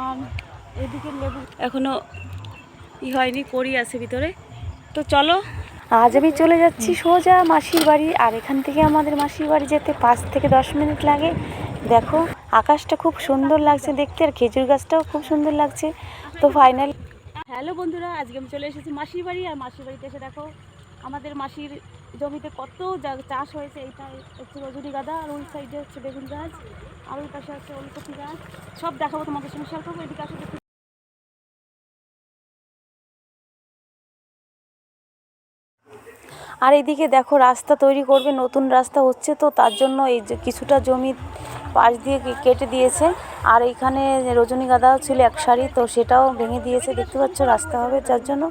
আর এদিকে লেবু এখনো হয়নি, কড়ি আছে ভিতরে। তো চলো, আজ আমি চলে যাচ্ছি সোজা মাসির বাড়ি। আর এখান থেকে আমাদের মাসির বাড়ি যেতে 5 থেকে 10 মিনিট লাগে। দেখো আকাশটা খুব সুন্দর লাগছে দেখতে, আর খেজুর গাছটাও খুব সুন্দর লাগছে। তো ফাইনাল হ্যালো বন্ধুরা, আজকে আমি চলে এসেছি মাসির বাড়ি। আর মাসির বাড়িতে এসে দেখো আমাদের মাসির জমিতে কত চাষ হয়েছে। এইটা হচ্ছে রজনীগন্ধা, আর ওই সাইডে হচ্ছে বেগুন গাছ, আর ওই পাশে হচ্ছে ওলকপি গাছ। সব দেখাবো তোমাদের সঙ্গে শেয়ার করবো। এদিকে আসলে আর এদিকে দেখো রাস্তা তৈরি করবে, নতুন রাস্তা হচ্ছে। তো তার জন্য এই যে কিছুটা জমি পাশ দিয়ে কেটে দিয়েছে। আর এইখানে রজনীগন্ধা ছিল এক সারি, তো সেটাও ভেঙে দিয়েছে। দেখতে পাচ্ছ রাস্তা হবে যার জন্য।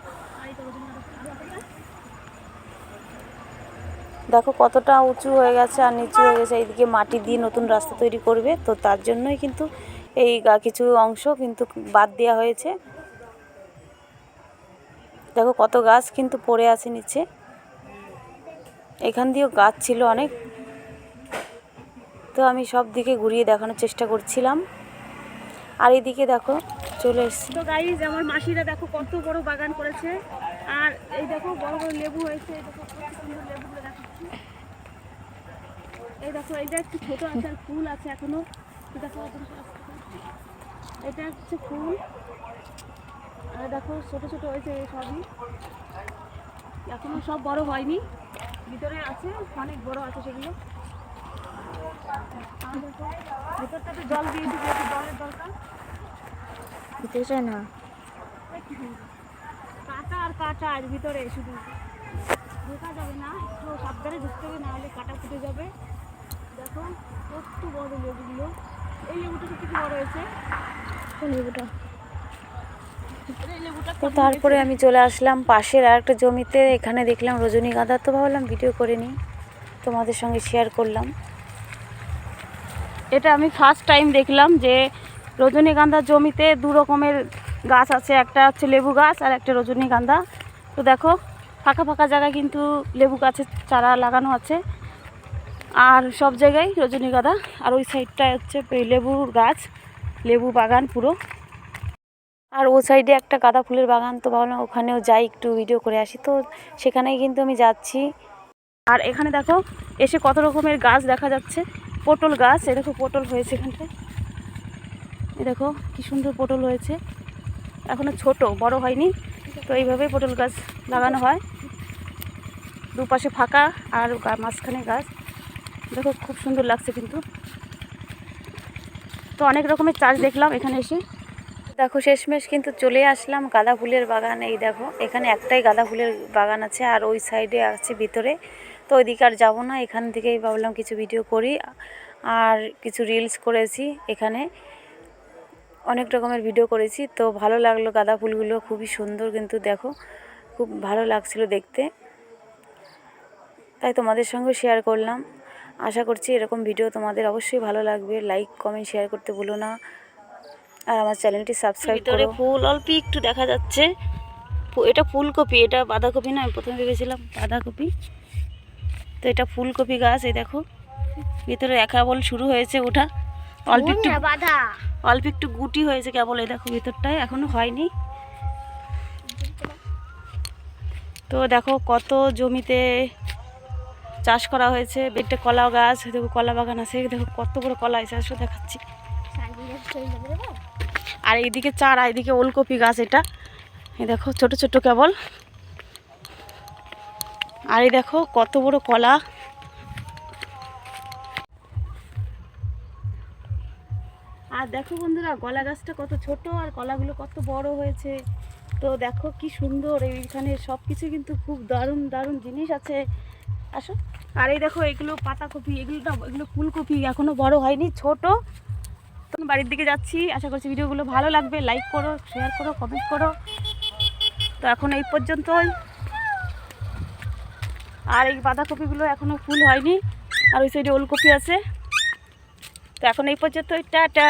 দেখো কতটা উঁচু হয়ে গেছে আর নিচু হয়ে গেছে। এইদিকে মাটি দিয়ে নতুন রাস্তা তৈরি করবে, তো তার জন্যই কিন্তু এই কিছু অংশ কিন্তু বাদ দেওয়া হয়েছে। দেখো কত গাছ কিন্তু পড়ে আছে নিচে। এখান দিয়েও গাছ ছিল অনেক। তো আমি সব দিকে ঘুরিয়ে দেখানোর চেষ্টা করছিলাম। আর এদিকে দেখো চলে এসেছি। তো গাইজ, আমার মাসিরা দেখো কত বড় বাগান করেছে। আর এই দেখো বড় বড় লেবু হয়েছে। এই দেখো কত সুন্দর লেবুগুলো দেখাচ্ছি। এই দেখো এইটা একটু ছোট আছে, আর ফুল আছে এখনো। দেখো এটা হচ্ছে ফুল, আর দেখো ছোট ছোট হয়েছে সবই, এখনো সব বড় হয়নি। ভিতরে আছে, অনেক বড় আছে সেগুলো। আর দেখো ভিতরটাতে জল দিয়েছি, যেহেতু জলের দরকার। ভিতরে না কাটা আর কাটা, আর ভিতরে শুধু ঢোকা যাবে না, একটু সাবধানে ঢুকতে হবে, না হলে কাটা ফুটে যাবে। দেখো কত বড় লেবুগুলো। এই লেবুটা সত্যি বড় হয়েছে। লেবুটা। তো তারপরে আমি চলে আসলাম পাশের আর একটা জমিতে। এখানে দেখলাম রজনীগন্ধা, তো ভাবলাম ভিডিও করে নিই, তোমাদের সঙ্গে শেয়ার করলাম। এটা আমি ফার্স্ট টাইম দেখলাম যে রজনীগন্ধার জমিতে দু রকমের গাছ আছে, একটা হচ্ছে লেবু গাছ আর একটা রজনীগন্ধা। তো দেখো ফাঁকা ফাঁকা জায়গায় কিন্তু লেবু গাছের চারা লাগানো আছে, আর সব জায়গায় রজনীগন্ধা। আর ওই সাইডটায় হচ্ছে লেবুর গাছ, লেবু বাগান পুরো। আর ও সাইডে একটা গাঁদা ফুলের বাগান, তো ভাবলাম ওখানেও যাই একটু ভিডিও করে আসি। তো সেখানেই কিন্তু আমি যাচ্ছি। আর এখানে দেখো এসে কত রকমের গাছ দেখা যাচ্ছে। পটল গাছ, এ দেখো পটল হয়েছে এখানটায়। এ দেখো কি সুন্দর পটল হয়েছে, এখনো ছোট, বড় হয়নি। তো এইভাবেই পটল গাছ লাগানো হয়। দুপাশে ফাঁকা আর মাঝখানে গাছ। দেখো খুব সুন্দর লাগছে কিন্তু। তো অনেক রকমের চাষ দেখলাম এখানে এসে। দেখো শেষমেশ কিন্তু চলে আসলাম গাঁদা ফুলের বাগান। এই দেখো এখানে একটাই গাঁদা ফুলের বাগান আছে, আর ওই সাইডে আছে ভিতরে। তো ওইদিকে আর যাবো না, এখান থেকেই ভাবলাম কিছু ভিডিও করি আর কিছু রিলস করেছি। এখানে অনেক রকমের ভিডিও করেছি। তো ভালো লাগলো, গাঁদা ফুলগুলো খুবই সুন্দর কিন্তু দেখো, খুব ভালো লাগছিল দেখতে, তাই তোমাদের সঙ্গে শেয়ার করলাম। আশা করছি এরকম ভিডিও তোমাদের অবশ্যই ভালো লাগবে। লাইক কমেন্ট শেয়ার করতে ভুলো না, আর আমার চ্যানেলটি সাবস্ক্রাইব করো। ফুল অল্প একটু দেখা যাচ্ছে। এটা ফুলকপি, এটা বাঁধাকপি না, আমি প্রথমে ভেবেছিলাম বাঁধাকপি। তো এটা ফুলকপি গাছ। এই দেখো ভিতরে কেবল শুরু হয়েছে ওঠা, অল্প একটু গুটি হয়েছে কেবল। এই দেখো ভিতরটায় এখনো হয়নি। তো দেখো কত জমিতে চাষ করা হয়েছে। একটা কলা গাছ, দেখো কলা বাগান আছে। দেখো কত বড় কলা হয়েছে, আসলে দেখাচ্ছি। আর এইদিকে চারা, এইদিকে ওলকপি গাছ। এটা এই দেখো ছোট ছোট কেবল। আর এই দেখো কত বড় কলা। আর দেখো বন্ধুরা কলা গাছটা কত ছোট, আর কলাগুলো কত বড় হয়েছে। তো দেখো কি সুন্দর, এইখানে সব কিছু কিন্তু খুব দারুণ দারুণ জিনিস আছে। আসো। আর এই দেখো এগুলো পাতাকপি, এগুলো ফুলকপি, এখনো বড় হয়নি, ছোট। তো বাড়ির দিকে যাচ্ছি, আশা করছি ভিডিওগুলো ভালো লাগবে। লাইক করো, শেয়ার করো, কমেন্ট করো। তো এখন এই পর্যন্তই। আর এই বাঁধাকপিগুলো এখনো ফুল হয়নি, আর ওই সাইডে ওলকপি আছে। তো এখন এই পর্যন্তই, টাটা।